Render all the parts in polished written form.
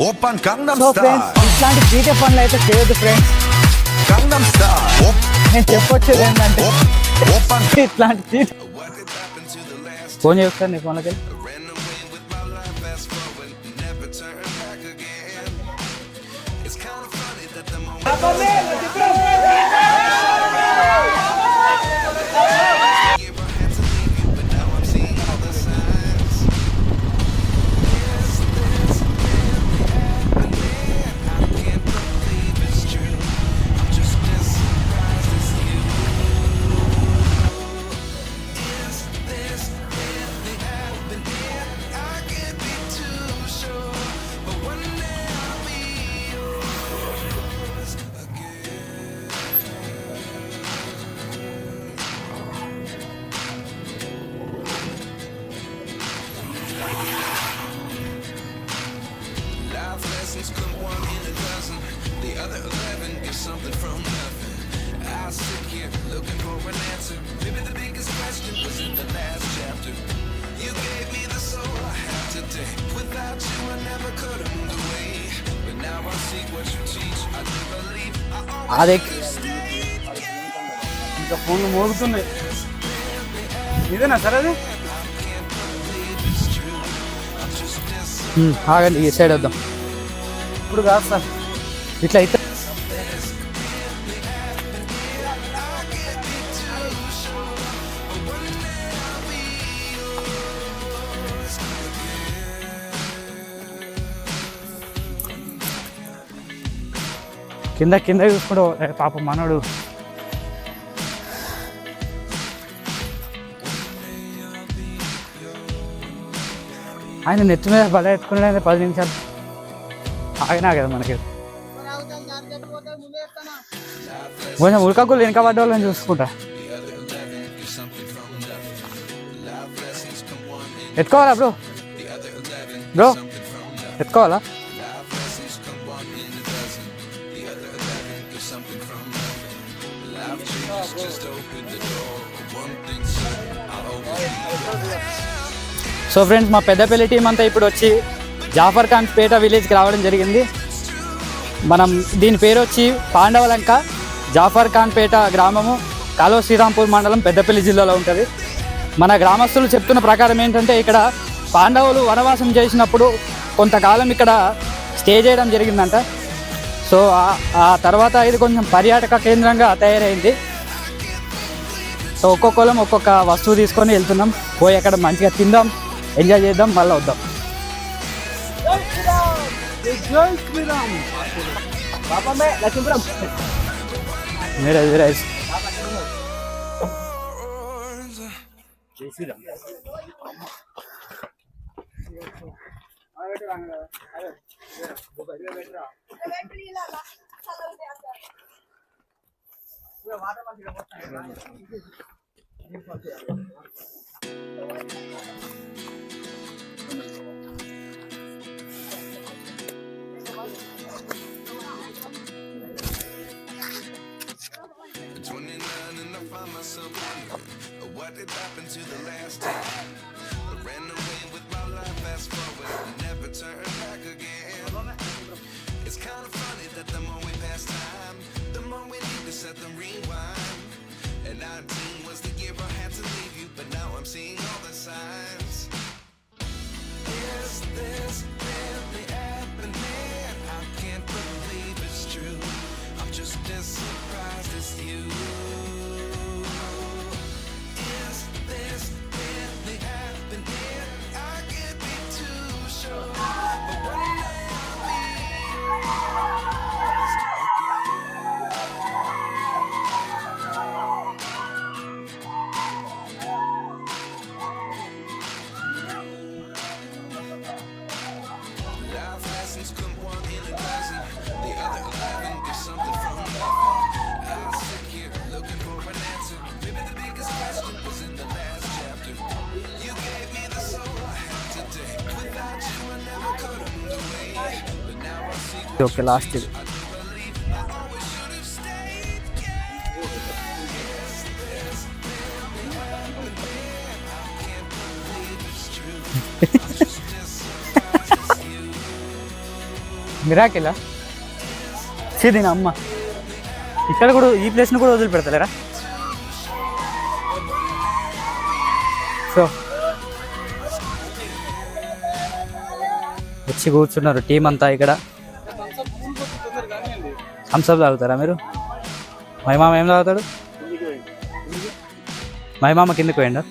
Open Gangam so style. Friends, ఇట్లాంటి పీటే పనులు అయితే చేయొద్దు ఫ్రెండ్స్. గంగం స్టైల్. నేను చెప్పొచ్చేది ఏంటంటే ఓపెన్ ఇట్లాంటి ఫోన్ చేస్తాను నీ ఫోన్లోకి వెళ్ళి. అదే ఇంకా ఫోన్లు మోగుతున్నాయి. ఇదేనా సార్ అది? ఆగండి, ఈ సైడ్ వద్దాం. ఇప్పుడు కాదు సార్, ఇట్లా అయితే కింద కింద చూసుకుంటూ పాప మనోడు. ఆయన నెత్తి మీద బల ఎత్తుకునే 10 నిమిషాలు ఆగినా కదా మనకి. కొంచెం ఉడకకులు వెనక పడ్డ వాళ్ళని చూసుకుంటా. ఎత్తుకోవాలా బ్రో? బ్రో ఎత్తుకోవాలా? సో ఫ్రెండ్స్, మా పెద్దపల్లి టీం అంతా ఇప్పుడు వచ్చి జాఫర్ ఖాన్ పేట విలేజ్కి రావడం జరిగింది. మనం దీని పేరు వచ్చి పాండవలంక. జాఫర్ ఖాన్ పేట గ్రామము కాలువ శ్రీరాంపూర్ మండలం, పెద్దపల్లి జిల్లాలో ఉంటుంది. మన గ్రామస్తులు చెప్తున్న ప్రకారం ఏంటంటే ఇక్కడ పాండవులు వనవాసం చేసినప్పుడు కొంతకాలం ఇక్కడ స్టే చేయడం జరిగిందంట. సో ఆ తర్వాత ఇది కొంచెం పర్యాటక కేంద్రంగా తయారైంది. సో ఒక్కొక్కరం ఒక్కొక్క వస్తువు తీసుకొని వెళ్తున్నాం. పోయి అక్కడ మంచిగా తిందాం, ఎంజాయ్ చేద్దాం, మళ్ళీ వద్దాం. What did happen to the last time? I ran away with my life, fast forward, never turn back again. It's kind of funny that the more we pass time, the more we need to set the rewind. And 19 was the year I had to leave you, but now I'm seeing all the signs. Is this really happening? I can't believe it's true. I'm just as surprised as you. Okay, last ఇది. మిరాకిలా దీని అమ్మ ఇక్కడ కూడా ఈ ప్లేస్ని కూడా వదిలిపెడతలేరా? So వచ్చి కూర్చున్నారు టీం అంతా ఇక్కడ. థమ్స్అప్ తాగుతారా మీరు? మహిమామ ఏం తాగుతాడు? మహిమామ కిందకి పోయిండా?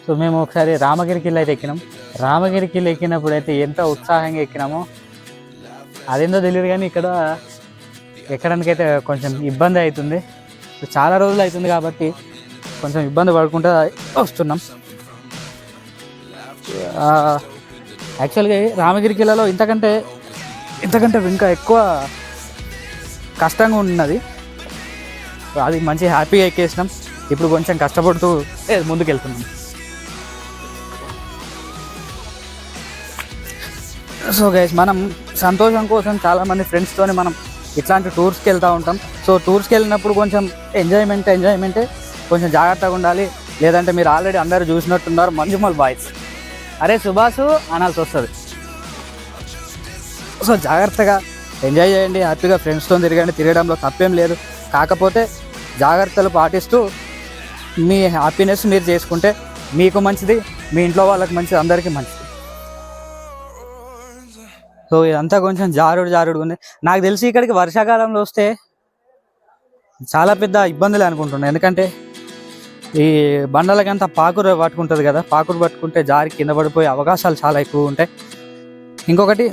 సో మేము ఒకసారి రామగిరికి అయితే ఎక్కినాం. రామగిరికి ఎక్కినప్పుడు అయితే ఎంత ఉత్సాహంగా ఎక్కినామో అదేందో తెలియదు, కానీ ఇక్కడ ఎక్కడానికైతే కొంచెం ఇబ్బంది అవుతుంది. చాలా రోజులు అవుతుంది కాబట్టి కొంచెం ఇబ్బంది పడుకుంటూ వస్తున్నాం. యాక్చువల్గా రామగిరి కిల్లాలో ఇంతకంటే ఇంకా ఎక్కువ కష్టంగా ఉన్నది. అది మంచి హ్యాపీగా ఎక్కేసినాం. ఇప్పుడు కొంచెం కష్టపడుతూ ముందుకు వెళ్తున్నాం. సో గైస్, మనం సంతోషం కోసం చాలామంది ఫ్రెండ్స్తోని మనం ఇట్లాంటి టూర్స్కి వెళ్తూ ఉంటాం. సో టూర్స్కి వెళ్ళినప్పుడు కొంచెం ఎంజాయ్మెంటే, కొంచెం జాగ్రత్తగా ఉండాలి. లేదంటే మీరు ఆల్రెడీ అందరూ చూసినట్టున్నారు మంజుమల్ బాయ్స్, అరే సుభాష్ అనాల్సి వస్తుంది. సో జాగ్రత్తగా ఎంజాయ్ చేయండి, హ్యాపీగా ఫ్రెండ్స్తో తిరగడంలో తప్పేం లేదు. కాకపోతే జాగ్రత్తలు పాటిస్తూ మీ హ్యాపీనెస్ మీరు చేసుకుంటే మీకు మంచిది, మీ ఇంట్లో వాళ్ళకి మంచిది, అందరికీ మంచిది. సో ఇదంతా కొంచెం జారుడు ఉంది. నాకు తెలిసి ఇక్కడికి వర్షాకాలంలో వస్తే చాలా పెద్ద ఇబ్బందులు అనుకుంటున్నాను. ఎందుకంటే ఈ బండలకంతా పాకురు పట్టుకుంటుంది కదా, పాకురు పట్టుకుంటే జారి కింద పడిపోయే అవకాశాలు చాలా ఎక్కువ ఉంటాయి. ఇంకొకటి,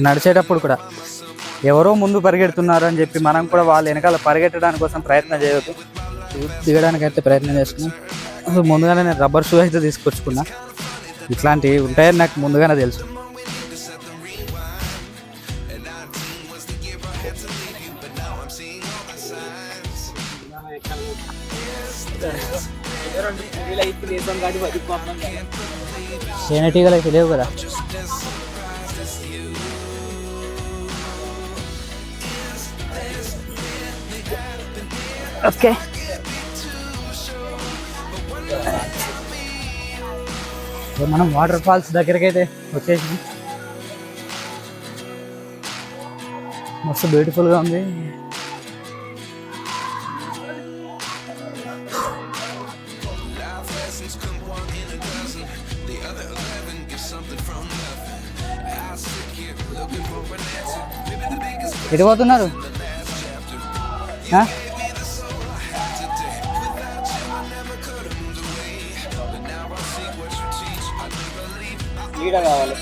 నడిచేటప్పుడు కూడా ఎవరో ముందు పరిగెడుతున్నారు అని చెప్పి మనం కూడా వాళ్ళ వెనకాల పరిగెట్టడానికి కోసం ప్రయత్నం చేయవద్దు. దిగడానికి అయితే ప్రయత్నం చేస్తున్నాం. అసలు ముందుగానే నేను రబ్బర్ షూ అయితే తీసుకొచ్చుకున్నా. ఇట్లాంటివి ఉంటాయని నాకు ముందుగానే తెలుసు. తేనెటీగలు అయితే లేవు కదా. ఓకే, మనం వాటర్ ఫాల్స్ దగ్గరికి అయితే వచ్చేసి మస్తు బ్యూటిఫుల్గా ఉంది. ఎటు పోతున్నారు? ఈడ కావాలి.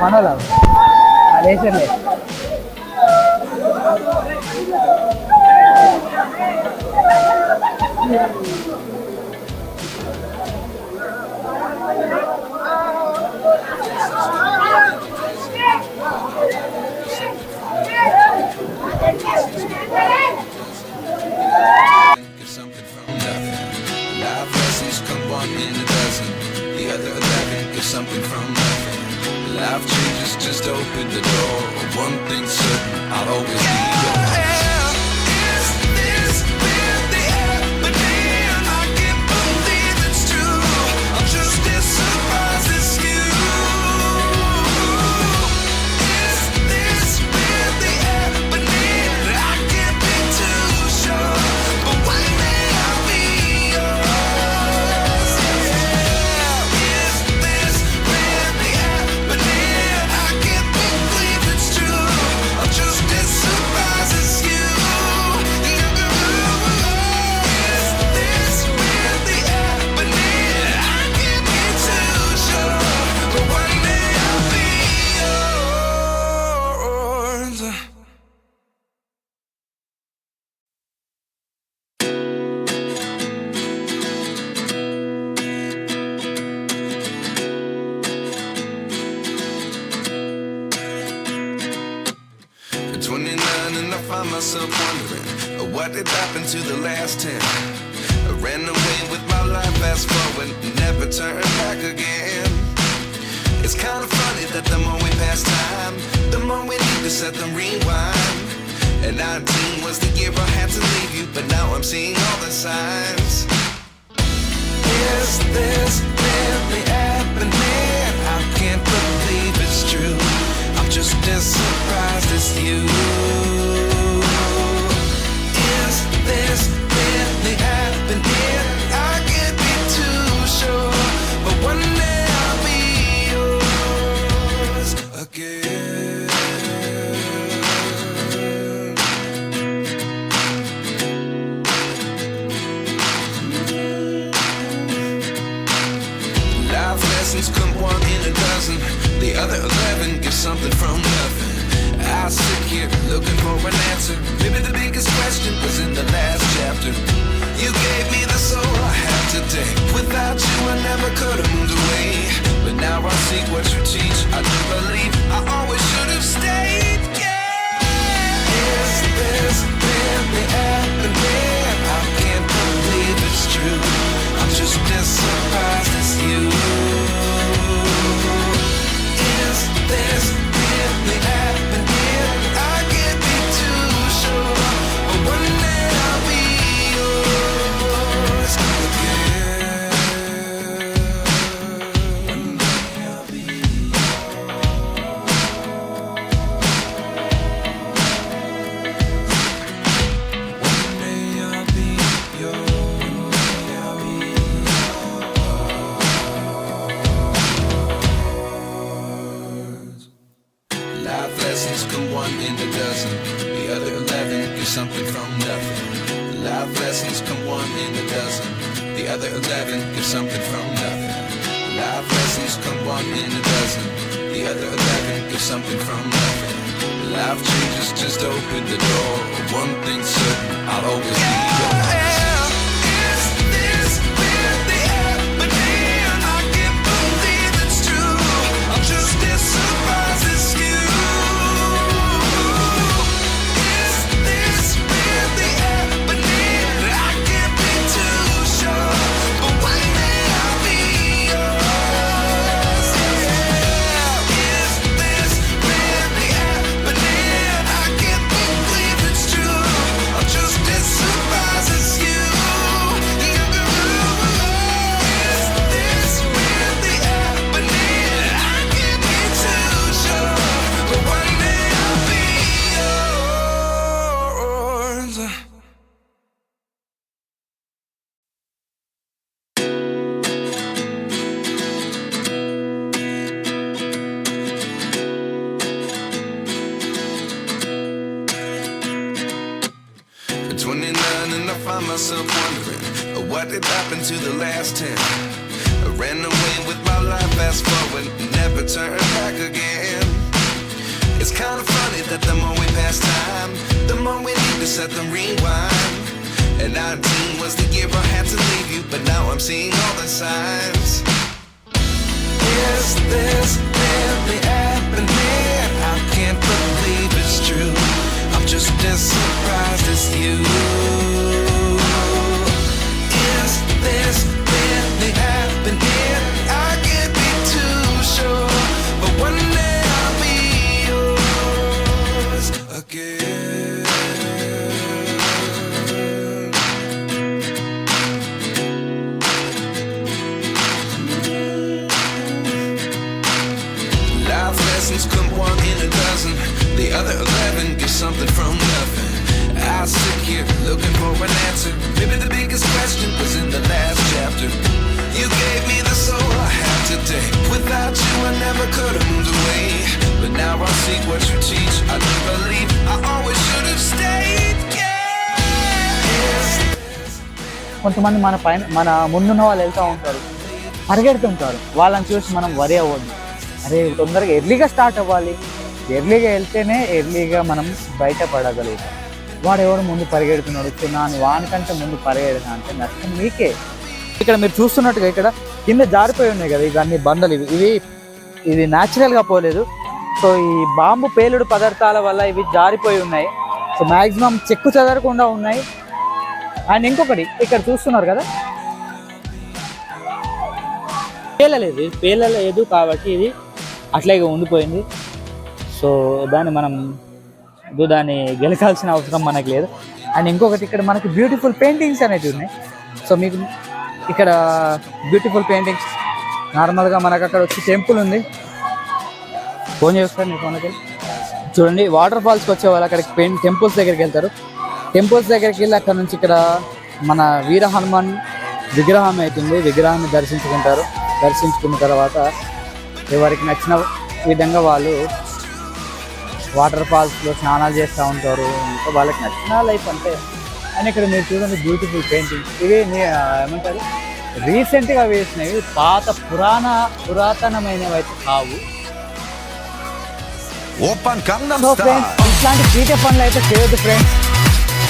మనోలా అదేసండి. Something from nothing. Life changes, just open the door. One thing's certain, I'll always be yours. Surprises and I find myself wondering, what did happen to the last 10? I ran away with my life, fast forward, never turn back again. It's kind of funny that the more we pass time, the more we need to set them rewind. And 19 was the year I had to leave you, but now I'm seeing all the signs. Is this really happening? I can't believe it's true. I'm just as surprised as you. Is this really happening? I can't be too sure, but one day I'll be yours again. Life lessons come one in a dozen. The other 11 give something from nothing. I sit here looking for an answer. Maybe the biggest question was in the last chapter. You gave me the soul I have today. Without you I never could have moved away. But now I see what you teach. I do believe I always should have stayed. Yeah. Is this really happening? I can't believe it's true. I'm just as surprised as you. Is this really happening? I can't be too sure, but one day I'll be yours again. One day I'll be Life lessons come one in a dozen. The other 11 give something from nothing. Life lessons come one in a dozen. The other 11 give something from nothing. Life lessons come one in a dozen. The other 11 give something from nothing. Life changes just open the door. One thing's certain, I'll always be yours. Is this really happening? I can't believe it's true. I'm just as surprised as you. Is this really happening? I can't be too sure, but one day I'll be yours. Yeah. Is this really happening? I can't believe it's true. I'm just as surprised as you. Is this really happening? I can't be too sure, but one day I'll be yours. 29 and I find myself wondering, what did happen to the last 10? I ran away with my life, fast forward, never turn back again. It's kind of funny that the more we pass time, the more we need to set them rewind. And 19 was the year I had to leave you, but now I'm seeing all the signs. Is this really happening? I can't believe it's true. I'm just as surprised as you. Is this really happening? I can't be too sure, but one day I'll be yours again. Life lessons come one in a dozen. The other 11 give something from nothing. I sit here looking for an answer. Maybe the biggest question was in the last chapter. You gave me the soul I have today. Without you I never could have moved away. But now I see what you teach. I do believe I always should have stayed. Yeah. కొంతమంది మన ముందున్న వాళ్ళు వెళ్తూ ఉంటారు, పరిగెడుతుంటారు. వాళ్ళని చూసి మనం వరి అవ్వద్దు. అరే తొందరగా ఎర్లీగా స్టార్ట్ అవ్వాలి, ఎర్లీగా వెళ్తేనే ఎర్లీగా మనం బయటపడగలుగుతాం. వాడు ఎవరు ముందు పరిగెడుతున్నాడు, నాని వానికంటే ముందు పరిగెడతా అంటే నష్టం మీకే. ఇక్కడ మీరు చూస్తున్నట్టుగా ఇక్కడ కింద జారిపోయి ఉన్నాయి కదా ఇవన్నీ బండలు, ఇది న్యాచురల్గా పోలేదు. సో ఈ బాంబు పేలుడు పదార్థాల వల్ల ఇవి జారిపోయి ఉన్నాయి. సో మ్యాక్సిమం చెక్కు చెదరకుండా ఉన్నాయి. అండ్ ఇంకొకటి ఇక్కడ చూస్తున్నారు కదా, పేలలేదు కాబట్టి ఇది అట్లాగే ఉండిపోయింది. సో దాన్ని గెలకాల్సిన అవసరం మనకు లేదు. అండ్ ఇంకొకటి ఇక్కడ మనకి బ్యూటిఫుల్ పెయింటింగ్స్ అనేవి ఉన్నాయి. సో మీకు ఇక్కడ బ్యూటిఫుల్ పెయింటింగ్స్ నార్మల్గా మనకు అక్కడ వచ్చి టెంపుల్ ఉంది. ఫోన్ చేస్తారు మీ ఫోన్కి చూడండి. వాటర్ ఫాల్స్కి వచ్చే వాళ్ళు అక్కడికి టెంపుల్స్ దగ్గరికి వెళ్తారు. టెంపుల్స్ దగ్గరికి వెళ్ళి అక్కడ నుంచి ఇక్కడ మన వీర హనుమాన్ విగ్రహం అవుతుంది. విగ్రహాన్ని దర్శించుకున్న తర్వాత ఎవరికి నచ్చిన విధంగా వాళ్ళు వాటర్ ఫాల్స్లో స్నానాలు చేస్తూ ఉంటారు. ఇంకా వాళ్ళకి నచ్చిన లైఫ్ అంటే. అని ఇక్కడ మీరు చూడండి బ్యూటిఫుల్ పెయింటింగ్స్. ఇవి ఏమంటారు రీసెంట్గా వేసినవి, పురాతనమైనవి అయితే కావు. Open Gangam so style friends, ఇట్లాంటి పీటే పనులు అయితే చేయొద్దు ఫ్రెండ్స్.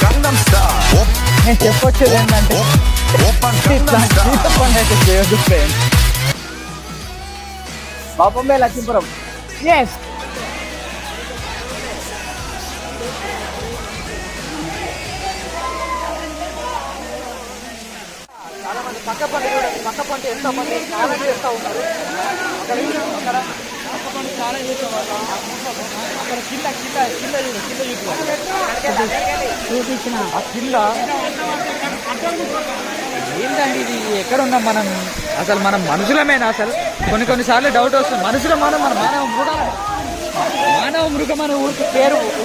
గంగం స్టైల్ నేను చెప్పొచ్చేది ఏంటంటే ఓపెన్ గంగం ఇట్లాంటి స్టైల్ పీటే పనులు అయితే చేయొద్దు ఫ్రెండ్స్. బాపంబే లక్ష్మీపురం. ఎస్, చాలా మంది పక్క పంట ఎంతో మంది స్నానం చేస్తూ ఉన్నారు. అక్కడ పక్క పంట స్నానం చేసే వాళ్ళు అక్కడ కింద చూపించిన ఆ కింద ఏంటండి ఇది? ఎక్కడ ఉన్నాం మనం? అసలు మనం మనుషులమేనా? అసలు కొన్నిసార్లు డౌట్ వస్తుంది. మనుషులు మనం మానవ మృగం అనే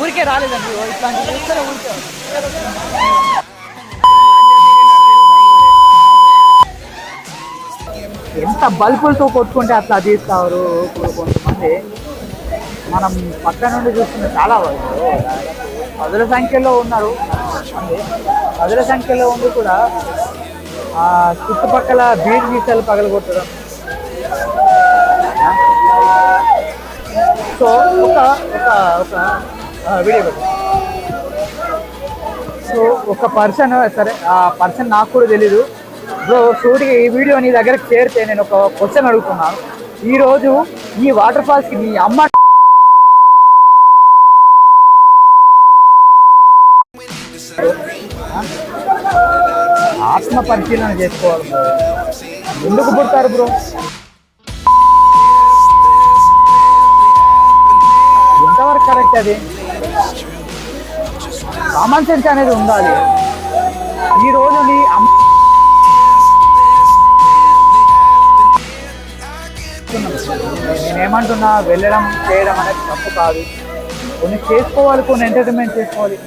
ఊరికే రాలేదండి. ఇట్లాంటి ఊరికే ఎంత బల్బులతో కొట్టుకుంటే అట్లా తీస్తారు కొంతమంది. మనం పక్క నుండి చూస్తున్న చాలా పదుల సంఖ్యలో ఉన్నారు. పదుల సంఖ్యలో ఉండి కూడా చుట్టుపక్కల బీర్ గీసాలు పగలగొట్టడం. సో ఒక వీడియో. సో ఒక పర్సన్, సరే ఆ పర్సన్ నాకు కూడా తెలీదు బ్రో, షూట్కి ఈ వీడియో నీ దగ్గరకు చేరితే నేను ఒక క్వశ్చన్ అడుగుతున్నాను. ఈరోజు ఈ వాటర్ ఫాల్స్కి మీ అమ్మ ఆత్మ పరిశీలన చేసుకోవాలి బ్రో. ఎందుకు పుడతారు బ్రో? ఎంతవరకు కరెక్ట్ అది? కామన్ సెన్స్ అనేది ఉండాలి. ఈరోజు నీ అమ్మ నేనేమంటున్నా, వెళ్ళడం చేయడం అనేది తప్పు కాదు. కొన్ని చేసుకోవాలి, కొన్ని ఎంటర్టైన్మెంట్ చేసుకోవాలి.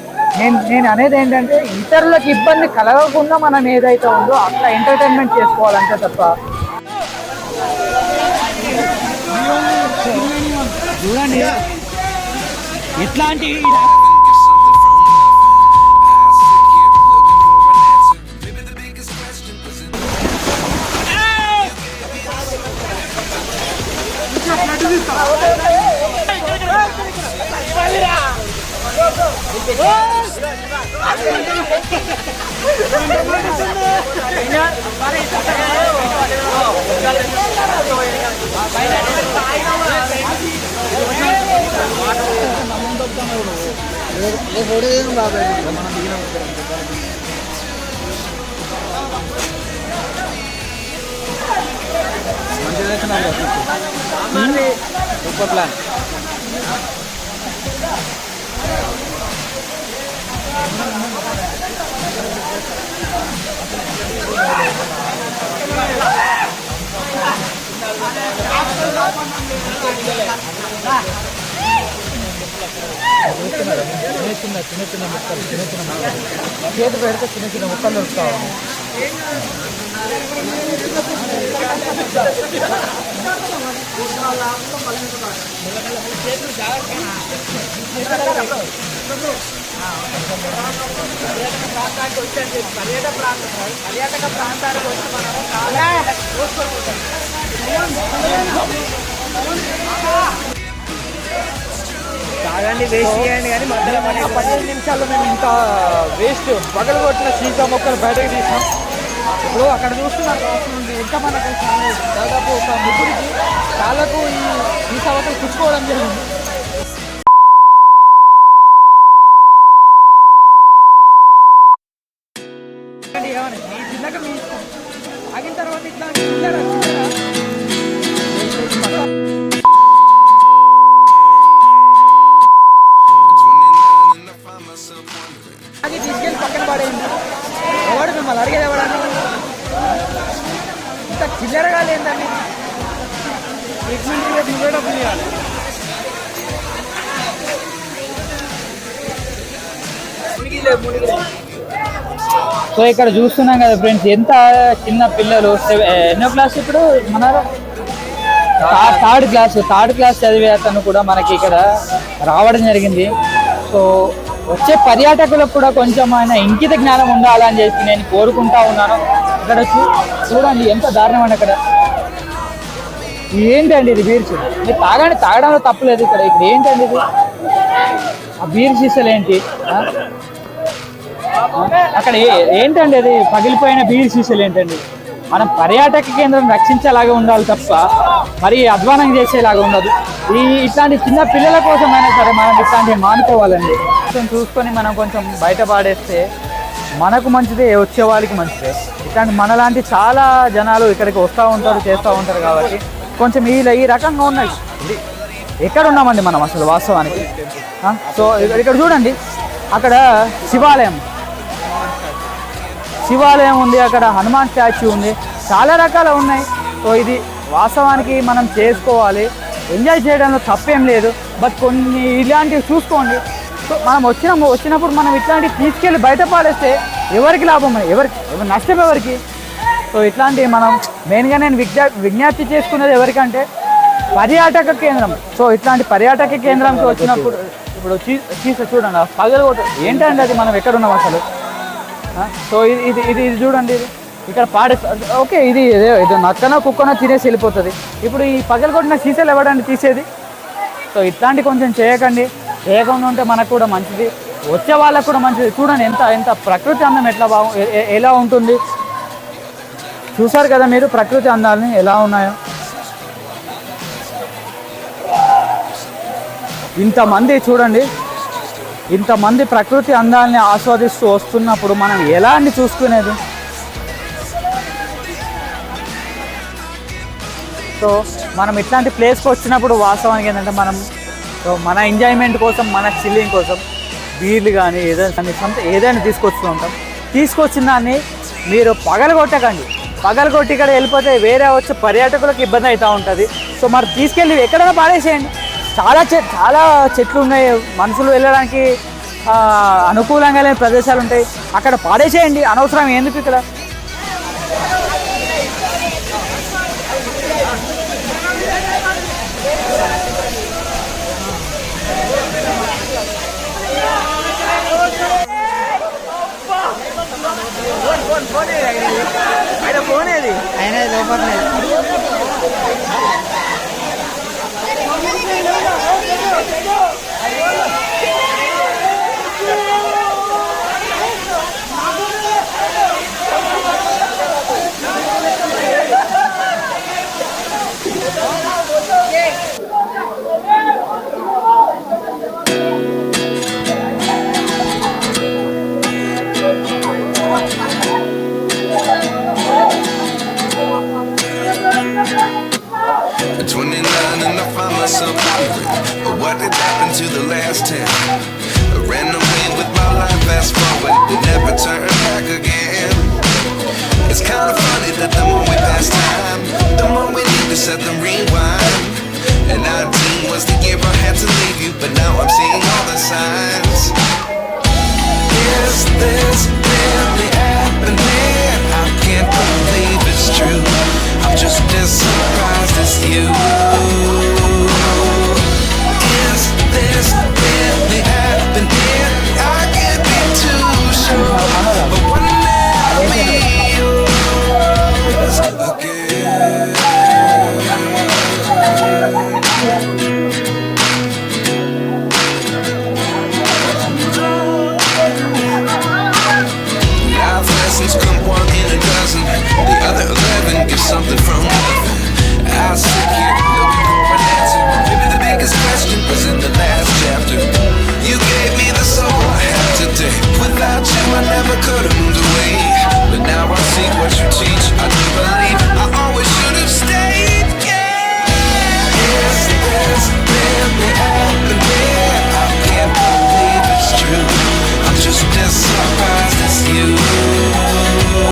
నేను అనేది ఏంటంటే ఇతరులకు ఇబ్బంది కలగకుండా మనం ఏదైతే ఉందో అట్లా ఎంటర్టైన్మెంట్ చేసుకోవాలంటే తప్ప. చూడండి ఇట్లాంటి సూపర్ ప్లాన్. చిన్న ముక్కలు చేతి పెడితే చిన్న ముక్కలు దొరుకుతావు. పర్యాటక ప్రాంతానికి వచ్చి మనము కాదండి వేస్ట్ చేయండి కానీ మధ్యలో 15 నిమిషాల్లో మేము ఇంత వేస్ట్ పగలగొట్టిన సీసా మొక్కలు బయటకు తీసాం. ఇప్పుడు అక్కడ చూస్తున్నారు ఎంత మనకు దాదాపు ఒక ముగ్గురికి కాళ్ళకు ఈ సీసా మొక్కలు పుచ్చుకోవడం జరిగింది. సో ఇక్కడ చూస్తున్నాం కదా ఫ్రెండ్స్, ఎంత చిన్న పిల్లలు ఎన్నో క్లాస్ ఇప్పుడు మన థర్డ్ క్లాస్ చదివే అతను కూడా మనకి ఇక్కడ రావడం జరిగింది. సో వచ్చే పర్యాటకులకు కూడా కొంచెం ఆయన ఇంకిత జ్ఞానం ఉండాలని చెప్పి నేను కోరుకుంటా ఉన్నాను. ఇక్కడ చూడండి ఎంత దారుణం అండి. అక్కడ ఏంటండి ఇది బీర్స్? మీరు తాగడంలో తప్పులేదు. ఇక్కడ ఏంటండి ఇది? ఆ బీర్ సీసాలు ఏంటి? అక్కడ ఏంటండి అది పగిలిపోయిన బీర్ సీసాలు ఏంటండి? మనం పర్యాటక కేంద్రం రక్షించేలాగా ఉండాలి తప్ప మరి అధ్వానం చేసేలాగా ఉండదు. ఇట్లాంటి చిన్న పిల్లల కోసమైనా సరే మనం ఇట్లాంటివి మానుకోవాలండి. కొంచెం చూసుకొని మనం కొంచెం బయట పాడేస్తే మనకు మంచిదే, వచ్చే వాళ్ళకి మంచిదే. ఇట్లాంటి మనలాంటి చాలా జనాలు ఇక్కడికి వస్తూ ఉంటారు, చేస్తూ ఉంటారు. కాబట్టి కొంచెం ఈ రకంగా ఉన్నాయి. ఎక్కడ ఉన్నామండి మనం అసలు వాస్తవానికి? సో ఇక్కడ చూడండి, అక్కడ శివాలయం ఉంది, అక్కడ హనుమాన్ స్టాచ్యూ ఉంది, చాలా రకాలు ఉన్నాయి. సో ఇది వాస్తవానికి మనం చేసుకోవాలి, ఎంజాయ్ చేయడంలో తప్పేం లేదు. బట్ కొన్ని ఇలాంటివి చూసుకోండి. సో మనం వచ్చినప్పుడు మనం ఇట్లాంటివి తీసుకెళ్ళి బయట పాడేస్తే ఎవరికి లాభం, ఎవరి నష్టం ఎవరికి? సో ఇట్లాంటివి మనం మెయిన్గా నేను విజ్ఞప్తి చేసుకునేది ఎవరికంటే పర్యాటక కేంద్రం. సో ఇట్లాంటి పర్యాటక కేంద్రంకి వచ్చినప్పుడు ఇప్పుడు చూడండి పగలగొట్టు ఏంటండి అది? మనం ఎక్కడున్నాం అసలు? సో ఇది చూడండి, ఇది ఇక్కడ ఓకే, ఇది నక్కనో కుక్కనో తినేసి వెళ్ళిపోతుంది. ఇప్పుడు ఈ పగలగొట్టిన సీసాలు ఎవడండి తీసేది? సో ఇట్లాంటి కొంచెం చేయకుండా ఉంటే మనకు కూడా మంచిది, వచ్చే వాళ్ళకు కూడా మంచిది. చూడండి ఎంత ప్రకృతి అందం ఎలా ఉంటుంది. చూసారు కదా మీరు ప్రకృతి అందాలని ఎలా ఉన్నాయో. ఇంతమంది ప్రకృతి అందాలని ఆస్వాదిస్తూ వస్తున్నప్పుడు మనం ఎలా అన్ని చూసుకునేది? సో మనం ఇట్లాంటి ప్లేస్కి వచ్చినప్పుడు వాస్తవానికి ఏంటంటే మన ఎంజాయ్మెంట్ కోసం, మన చిల్లింగ్ కోసం బీర్లు కానీ ఏదైనా తీసుకొస్తూ ఉంటాం. తీసుకొచ్చిన దాన్ని మీరు పగలగొట్టి ఇక్కడ వెళ్ళిపోతే వేరే వచ్చే పర్యాటకులకు ఇబ్బంది అవుతూ ఉంటుంది. సో మరి తీసుకెళ్ళి ఎక్కడైనా పాడేసేయండి. చాలా చెట్లు ఉన్నాయి, మనుషులు వెళ్ళడానికి అనుకూలంగా లేని ప్రదేశాలు ఉంటాయి, అక్కడ పాడేసేయండి. అనవసరం ఎందుకు ఇక్కడ? పోనేది అయినా లోపట్లేదు. At 29 and I find myself wondering what did happen to the last 10. I ran away with my life, fast forward, and never turn back again. It's kind of funny that the more we pass time, the more we need to set the rewind. And 19 was the year